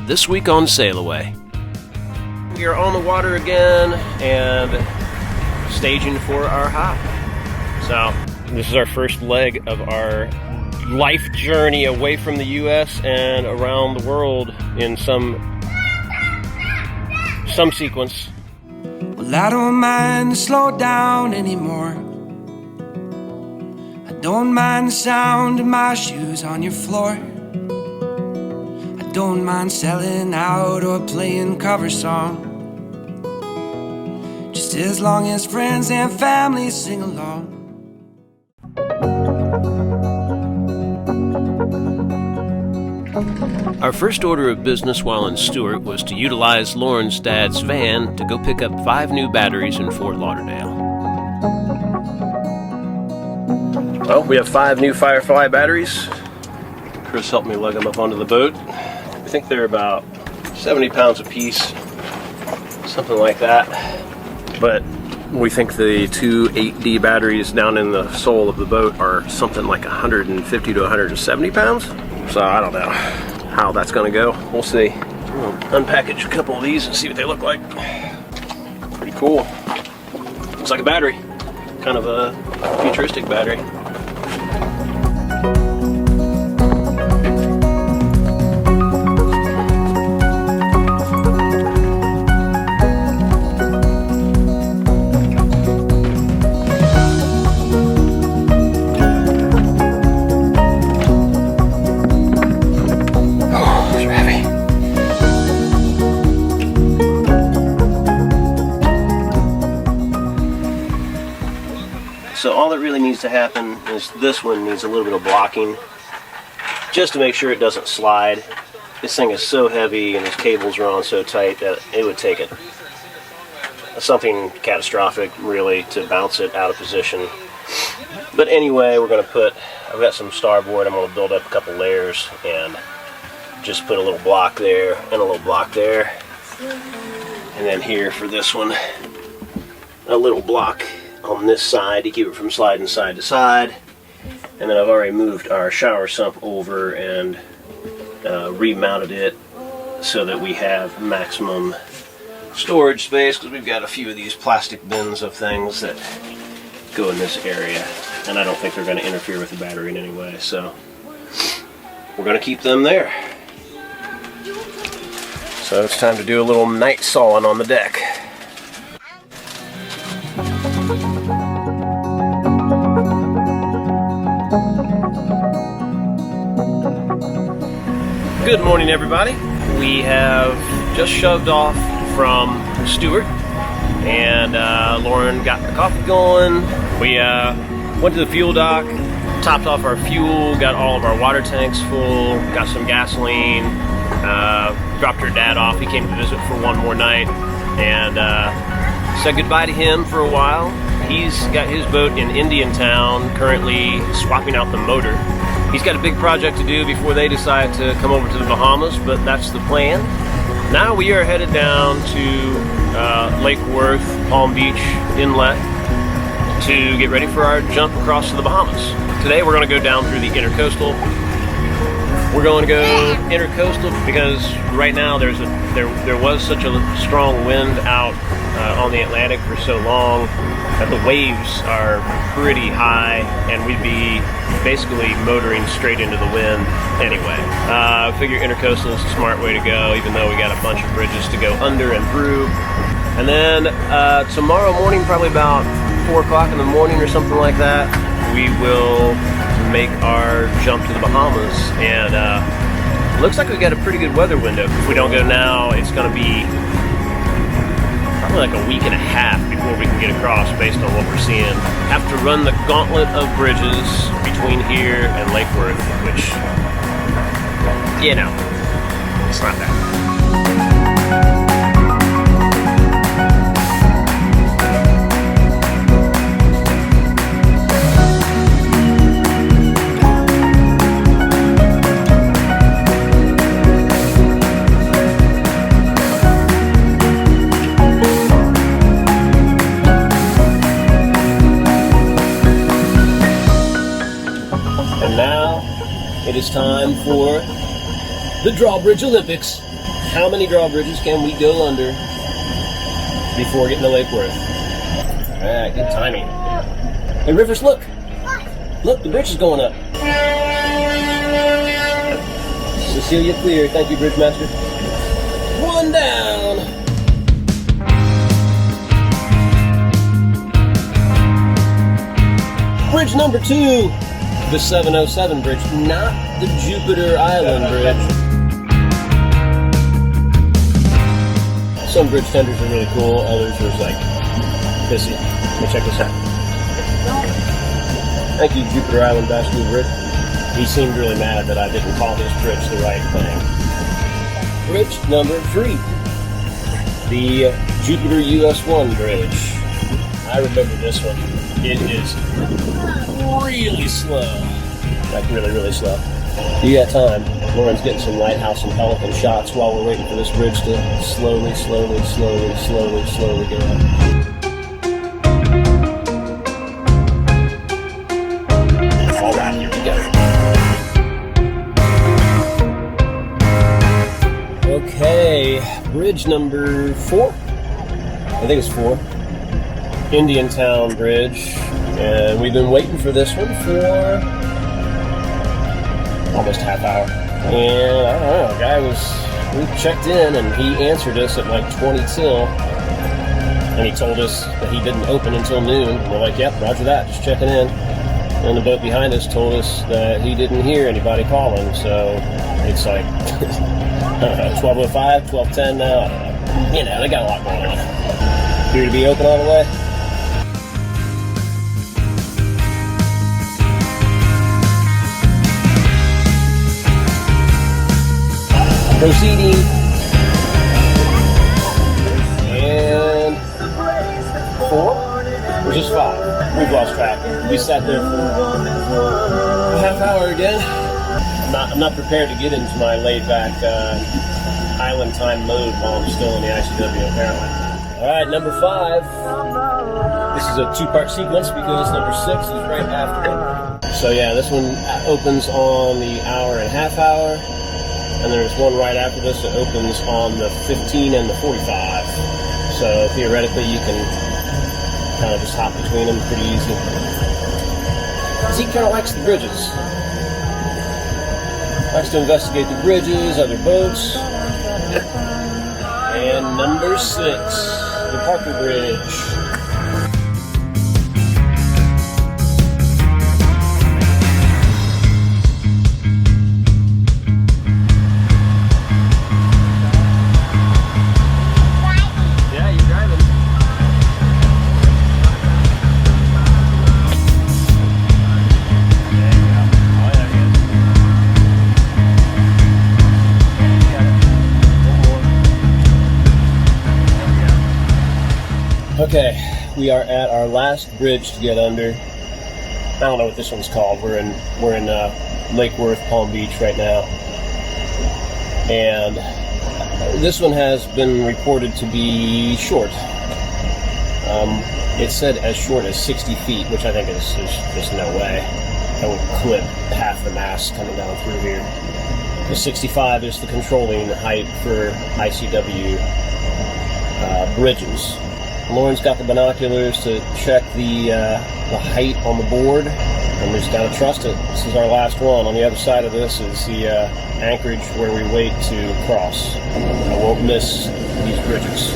this week on SailAway. We are on the water again and staging for our hop. So this is our first leg of our life journey away from the U.S. and around the world in some sequence. Well, I don't mind to slow down anymore. I don't mind the sound of my shoes on your floor. I don't mind selling out or playing cover song, just as long as friends and family sing along. Our first order of business while in Stuart was to utilize Lauren's dad's van to go pick up 5 new batteries in Fort Lauderdale. Well, we have 5 new FIREFLY batteries. Chris helped me lug them up onto the boat. I think they're about 70 pounds a piece, something like that. But we think the 2 8D batteries down in the sole of the boat are something like 150 to 170 pounds. So I don't know how that's gonna go. We'll see. We'll unpackage a couple of these and see what they look like. Pretty cool. Looks like a battery. Kind of a futuristic battery. So all that really needs to happen is this one needs a little bit of blocking just to make sure it doesn't slide. This thing is so heavy and these cables are on so tight that it would take it something catastrophic really to bounce it out of position. But anyway, we're going to I've got some starboard, I'm going to build up a couple layers and just put a little block there and a little block there. And then here for this one, a little block on this side to keep it from sliding side to side. And then I've already moved our shower sump over and remounted it so that we have maximum storage space, because we've got a few of these plastic bins of things that go in this area and I don't think they're going to interfere with the battery in any way, so we're going to keep them there. So it's time to do a little night sawing on the deck. Good morning, everybody. We have just shoved off from Stuart, and Lauren got the coffee going. We went to the fuel dock, topped off our fuel, got all of our water tanks full, got some gasoline, dropped her dad off. He came to visit for one more night, and said goodbye to him for a while. He's got his boat in Indiantown, currently swapping out the motor. He's got a big project to do before they decide to come over to the Bahamas, but that's the plan. Now we are headed down to Lake Worth, Palm Beach Inlet to get ready for our jump across to the Bahamas. Today we're going to go down through the intercoastal. We're going to go intercoastal because right now there was such a strong wind out on the Atlantic for so long that the waves are pretty high and we'd be basically motoring straight into the wind anyway. I figure intercoastal is a smart way to go, even though we got a bunch of bridges to go under and through. And then tomorrow morning, probably about 4 o'clock in the morning or something like that, we will make our jump to the Bahamas. And looks like we've got a pretty good weather window. If we don't go now, it's going to be probably like a week and a half before we can get across based on what we're seeing. Have to run the gauntlet of bridges between here and Lake Worth, which, you know, it's not that. It is time for the Drawbridge Olympics. How many drawbridges can we go under before getting to Lake Worth? Alright, good timing. Hey Rivers, look! Look, the bridge is going up. Cecilia clear. Thank you, Bridge Master. One down. Bridge number 2. The 707 bridge, not the Jupiter Island bridge. Some bridge tenders are really cool, others are like pissy. Let me check this out. Thank you, Jupiter Island Bascule Bridge. He seemed really mad that I didn't call this bridge the right thing. Bridge number 3. The Jupiter US-1 bridge. I remember this one. It is really slow. Like really, really slow. You got time. Lauren's getting some lighthouse and pelican shots while we're waiting for this bridge to slowly go up. Alright, here we go. Okay, bridge number 4. I think it's 4. Indian Town Bridge. And we've been waiting for this one for almost half hour. And I don't know, the guy we checked in and he answered us at like 20 till. And he told us that he didn't open until noon. And we're like, yep, roger that, just checking in. And the boat behind us told us that he didn't hear anybody calling. So it's like, I don't know, 12:05, 12:10 now. I don't know. You know, they got a lot going on. Here to be open all the way. Proceeding. And 4? Or just 5? We've lost track. We sat there for a half hour again. I'm not prepared to get into my laid-back island time mode while I'm still in the ICW, apparently. Alright, number 5. This is a 2-part sequence because number 6 is right after it. So yeah, this one opens on the hour and a half hour. And there's one right after this that opens on the 15 and the 45. So theoretically you can kind of just hop between them pretty easy. He kind of likes the bridges. Likes to investigate the bridges, other boats. And number 6, the Parker Bridge. Okay, we are at our last bridge to get under. I don't know what this one's called. We're in Lake Worth, Palm Beach right now, and this one has been reported to be short. It said as short as 60 feet, which I think is just no way. That would clip half the mast coming down through here. The 65 is the controlling height for ICW bridges. Lauren's got the binoculars to check the height on the board, and we just gotta trust it. This is our last one. On the other side of this is the anchorage where we wait to cross. I won't miss these bridges.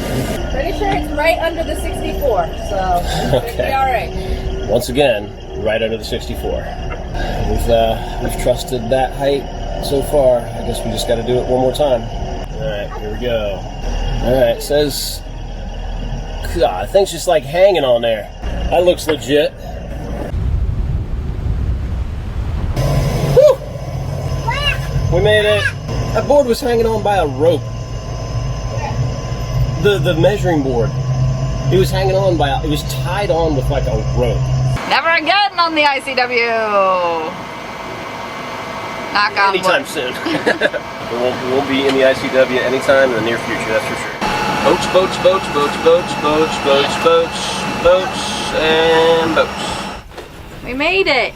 Pretty sure it's right under the 64, so okay. It'll be all right. Once again, right under the 64. We've trusted that height so far. I guess we just got to do it one more time. All right, here we go. All right, it says. God, thing's just like hanging on there. That looks legit. Woo! We made it. That board was hanging on by a rope. The measuring board. It was hanging on by it was tied on with like a rope. Never again on the ICW. Knock on Anytime wood. soon. we won't be in the ICW anytime in the near future, that's for sure. Boats, boats, boats, boats, boats, boats, boats, boats, boats, and boats. We made it.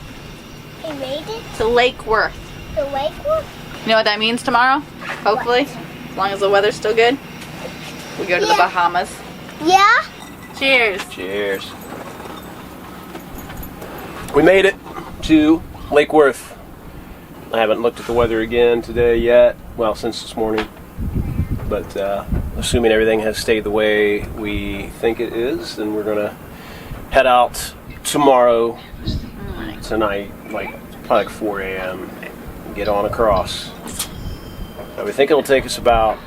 We made it To Lake Worth. to Lake Worth? You know what that means tomorrow? Hopefully. As long as the weather's still good, we go to the Bahamas. Yeah? Cheers. Cheers. We made it to Lake Worth. I haven't looked at the weather again today yet. Well, since this morning. But assuming everything has stayed the way we think it is, then we're gonna head out tomorrow, tonight, like probably like 4 a.m. and get on across. So we think it'll take us about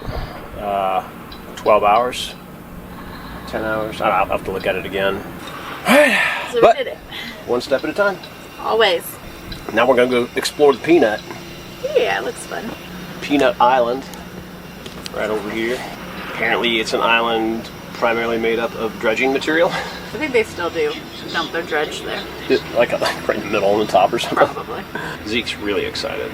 12 hours, 10 hours. I'll have to look at it again. So But we did it. one step at a time. Always. Now we're gonna go explore the Peanut. Yeah, it looks fun. Peanut Island, right over here. Apparently it's an island primarily made up of dredging material. I think they still do dump their dredge there. like right in the middle on the top or something. Probably. Zeke's really excited.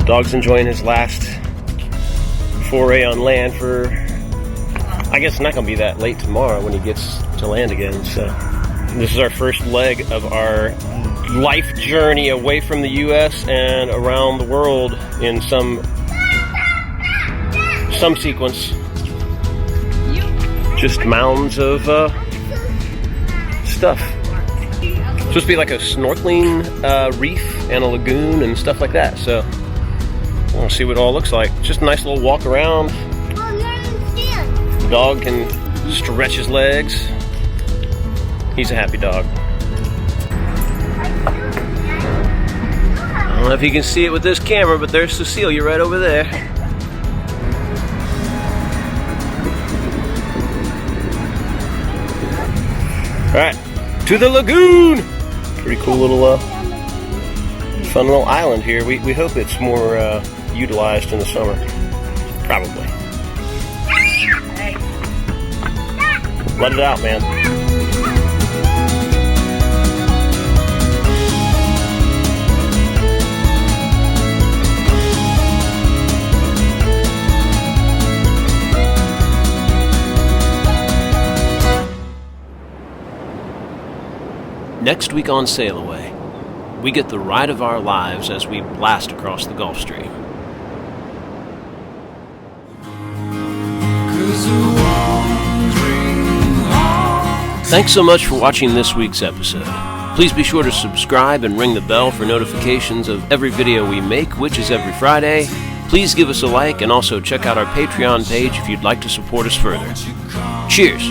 Dog's enjoying his last foray on land for, I guess it's not going to be that late tomorrow when he gets to land again. So this is our first leg of our life journey away from the U.S. and around the world in some sequence. Just mounds of stuff. It's supposed to be like a snorkeling reef and a lagoon and stuff like that. So we'll see what it all looks like. It's just a nice little walk around. The dog can stretch his legs. He's a happy dog. I don't know if you can see it with this camera, but there's Cecilia right over there. Alright, to the lagoon! Pretty cool little fun little island here. We hope it's more utilized in the summer. Probably. Let it out, man. Next week on SailAway, we get the ride of our lives as we blast across the Gulf Stream. Thanks so much for watching this week's episode. Please be sure to subscribe and ring the bell for notifications of every video we make, which is every Friday. Please give us a like and also check out our Patreon page if you'd like to support us further. Cheers!